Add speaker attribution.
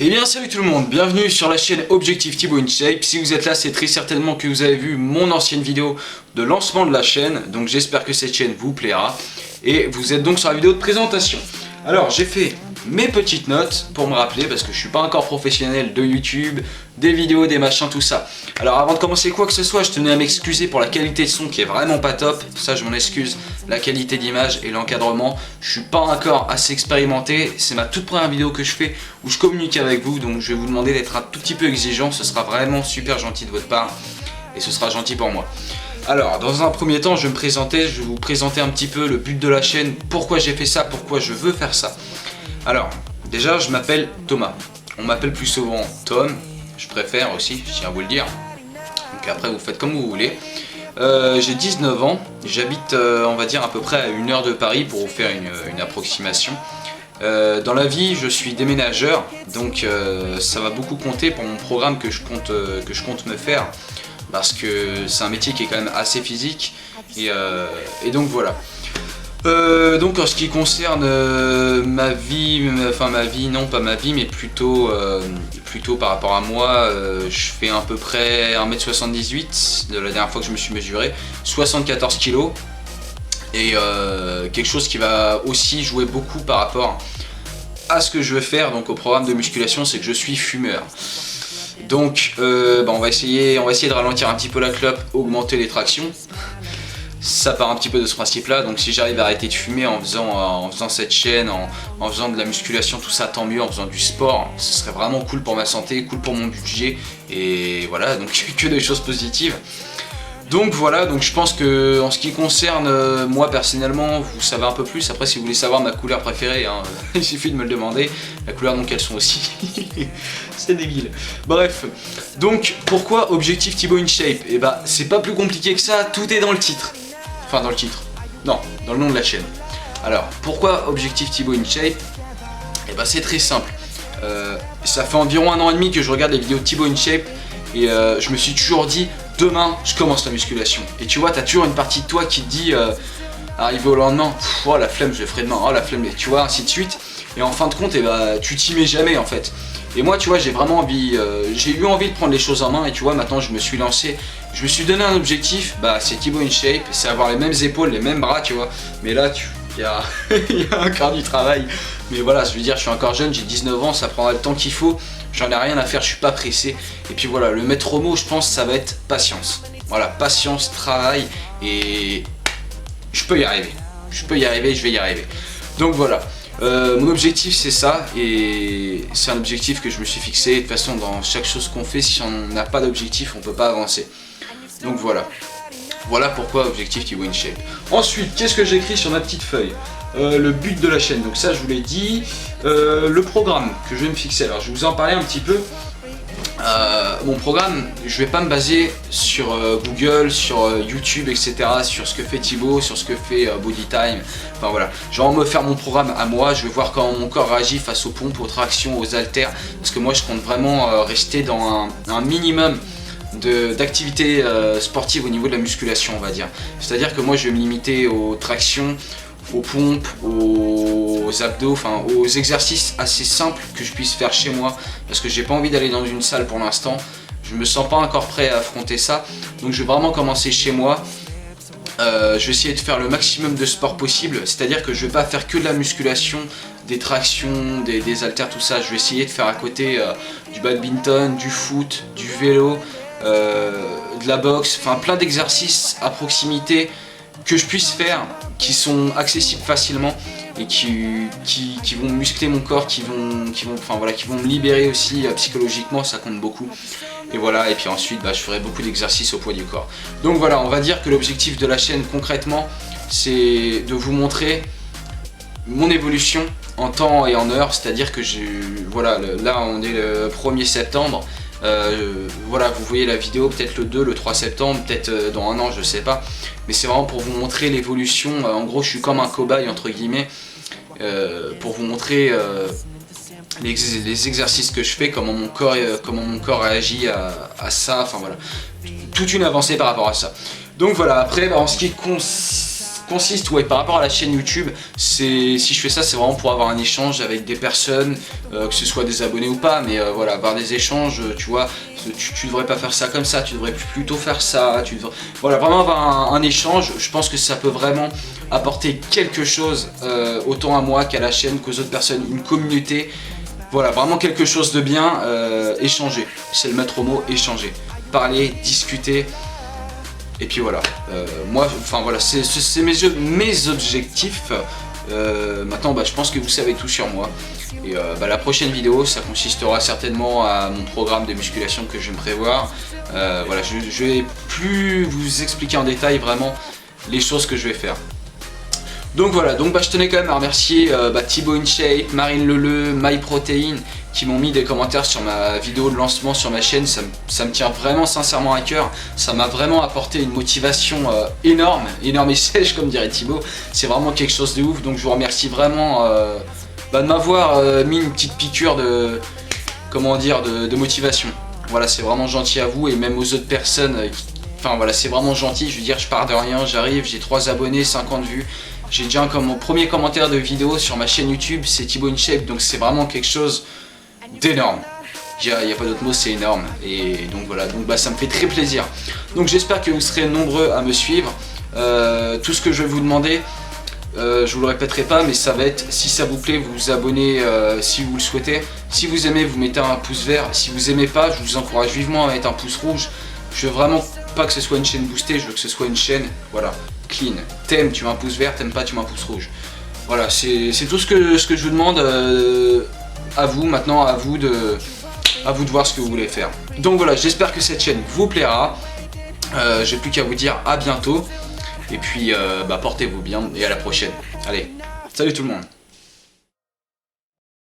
Speaker 1: Et bien salut tout le monde, bienvenue sur la chaîne Objectif Thibaut InShape. Si vous êtes là, c'est très certainement que vous avez vu mon ancienne vidéo de lancement de la chaîne. Donc j'espère que cette chaîne vous plaira. Et vous êtes donc sur la vidéo de présentation. Alors j'ai fait mes petites notes pour me rappeler, parce que je suis pas encore professionnel de YouTube, des vidéos, des machins, tout ça. Alors avant de commencer quoi que ce soit, je tenais à m'excuser pour la qualité de son qui est vraiment pas top. Ça je m'en excuse, la qualité d'image et l'encadrement. Je suis pas encore assez expérimenté, c'est ma toute première vidéo que je fais où je communique avec vous, donc je vais vous demander d'être un tout petit peu exigeant, ce sera vraiment super gentil de votre part et ce sera gentil pour moi. Alors, dans un premier temps, je vais vous présenter un petit peu le but de la chaîne, pourquoi j'ai fait ça, pourquoi je veux faire ça. Alors, déjà, je m'appelle Thomas. On m'appelle plus souvent Tom, je préfère aussi, je tiens à vous le dire. Donc après, vous faites comme vous voulez. J'ai 19 ans, j'habite, on va dire, à peu près à 1 heure de Paris pour vous faire une approximation. Dans la vie, je suis déménageur, donc ça va beaucoup compter pour mon programme que je compte me faire. Parce que c'est un métier qui est quand même assez physique et donc voilà. Donc en ce qui concerne ma vie, non pas ma vie mais plutôt par rapport à moi, je fais à peu près 1m78 de la dernière fois que je me suis mesuré, 74 kg et quelque chose qui va aussi jouer beaucoup par rapport à ce que je veux faire, donc au programme de musculation, c'est que je suis fumeur. Donc on va essayer de ralentir un petit peu la clope, augmenter les tractions. Ça part un petit peu de ce principe là, donc si j'arrive à arrêter de fumer en faisant cette chaîne, en faisant de la musculation, tout ça tant mieux, en faisant du sport, ce serait vraiment cool pour ma santé, cool pour mon budget, et voilà, donc que des choses positives. Donc voilà, donc je pense que en ce qui concerne moi personnellement, vous savez un peu plus. Après, si vous voulez savoir ma couleur préférée, hein, il suffit de me le demander. La couleur donc elles sont aussi. C'est débile. Bref, donc pourquoi Objectif Thibaut InShape? Et bah c'est pas plus compliqué que ça, tout est dans le titre. Enfin dans le titre. Non, dans le nom de la chaîne. Alors pourquoi Objectif Thibaut InShape? Et bah c'est très simple. Ça fait environ 1 an et demi que je regarde les vidéos de Thibaut InShape et je me suis toujours dit demain je commence la musculation. Et tu vois, t'as toujours une partie de toi qui te dit arrivé au lendemain, oh la flemme, je le ferai demain, oh la flemme, et tu vois, ainsi de suite. Et en fin de compte, tu t'y mets jamais en fait. Et moi, tu vois, j'ai vraiment envie, j'ai eu envie de prendre les choses en main. Et tu vois, maintenant je me suis lancé, je me suis donné un objectif, bah c'est Thibaut InShape, c'est avoir les mêmes épaules, les mêmes bras, tu vois. Mais là, il y a encore du travail. Mais voilà, je veux dire, je suis encore jeune, j'ai 19 ans, ça prendra le temps qu'il faut. J'en ai rien à faire, je suis pas pressé. Et puis voilà, le maître mot, je pense, ça va être patience. Voilà, patience, travail, et je peux y arriver. Je peux y arriver, je vais y arriver. Donc voilà, mon objectif c'est ça, et c'est un objectif que je me suis fixé. De toute façon, dans chaque chose qu'on fait, si on n'a pas d'objectif, on peut pas avancer. Donc voilà. Voilà pourquoi Objectif Thibaut InShape. Ensuite, qu'est-ce que j'ai écrit sur ma petite feuille? Le but de la chaîne, donc ça je vous l'ai dit. Le programme que je vais me fixer, alors je vais vous en parler un petit peu. Mon programme, je vais pas me baser sur Google, sur YouTube, etc. Sur ce que fait Thibaut, sur ce que fait Bodytime. Enfin voilà, je vais me faire mon programme à moi. Je vais voir comment mon corps réagit face aux pompes, aux tractions, aux haltères. Parce que moi je compte vraiment rester dans un minimum d'activité sportive au niveau de la musculation, on va dire. C'est-à-dire que moi je vais me limiter aux tractions, aux pompes, aux abdos, enfin aux exercices assez simples que je puisse faire chez moi, parce que j'ai pas envie d'aller dans une salle pour l'instant. Je me sens pas encore prêt à affronter ça, donc je vais vraiment commencer chez moi. Je vais essayer de faire le maximum de sport possible, c'est-à-dire que je vais pas faire que de la musculation, des tractions, des haltères, tout ça. Je vais essayer de faire à côté du badminton, du foot, du vélo, de la boxe, enfin plein d'exercices à proximité que je puisse faire, qui sont accessibles facilement et qui vont muscler mon corps, qui vont me libérer aussi psychologiquement, ça compte beaucoup. Et voilà, et puis ensuite je ferai beaucoup d'exercices au poids du corps. Donc voilà, on va dire que l'objectif de la chaîne concrètement, c'est de vous montrer mon évolution en temps et en heure, c'est-à-dire que voilà, là on est le 1er septembre. Voilà, vous voyez la vidéo peut-être le 2, le 3 septembre, peut-être dans 1 an, je sais pas. Mais c'est vraiment pour vous montrer l'évolution. En gros, je suis comme un cobaye entre guillemets, pour vous montrer les exercices que je fais, comment mon corps réagit à ça. Enfin voilà, toute une avancée par rapport à ça. Donc voilà, après en ce qui consiste, ouais, par rapport à la chaîne YouTube, si je fais ça, c'est vraiment pour avoir un échange avec des personnes, que ce soit des abonnés ou pas, mais voilà, avoir des échanges, tu vois, tu devrais pas faire ça comme ça, tu devrais plutôt faire ça, voilà, vraiment avoir un échange. Je pense que ça peut vraiment apporter quelque chose, autant à moi qu'à la chaîne, qu'aux autres personnes, une communauté. Voilà, vraiment quelque chose de bien, échanger, c'est le maître mot, échanger, parler, discuter. Et puis voilà, moi, enfin voilà, c'est mes objectifs. Maintenant, je pense que vous savez tout sur moi. Et la prochaine vidéo, ça consistera certainement à mon programme de musculation que je vais me prévoir. Voilà, je vais plus vous expliquer en détail vraiment les choses que je vais faire. Donc voilà, je tenais quand même à remercier Thibaut InShape, Marine Leleu, MyProtein qui m'ont mis des commentaires sur ma vidéo de lancement sur ma chaîne. Ça me tient vraiment sincèrement à cœur. Ça m'a vraiment apporté une motivation énorme et sèche comme dirait Thibaut. C'est vraiment quelque chose de ouf, donc je vous remercie vraiment de m'avoir mis une petite piqûre de, comment dire, de motivation. Voilà, c'est vraiment gentil à vous et même aux autres personnes. Enfin voilà, c'est vraiment gentil, je veux dire, je pars de rien, j'arrive, j'ai 3 abonnés, 50 vues. J'ai déjà mon premier commentaire de vidéo sur ma chaîne YouTube, c'est Thibaut InShape, donc c'est vraiment quelque chose d'énorme. Il n'y a pas d'autre mot, c'est énorme. Et donc voilà, ça me fait très plaisir. Donc j'espère que vous serez nombreux à me suivre. Tout ce que je vais vous demander, je vous le répéterai pas, mais ça va être, si ça vous plaît, vous vous abonnez si vous le souhaitez. Si vous aimez, vous mettez un pouce vert. Si vous aimez pas, je vous encourage vivement à mettre un pouce rouge. Je veux vraiment pas que ce soit une chaîne boostée, je veux que ce soit une chaîne, voilà, clean. T'aimes, tu mets un pouce vert, t'aimes pas, tu mets un pouce rouge. Voilà, c'est tout ce que je vous demande à vous, maintenant à vous de voir ce que vous voulez faire. Donc voilà, j'espère que cette chaîne vous plaira. J'ai plus qu'à vous dire à bientôt. Et puis portez-vous bien et à la prochaine. Allez, salut tout le monde.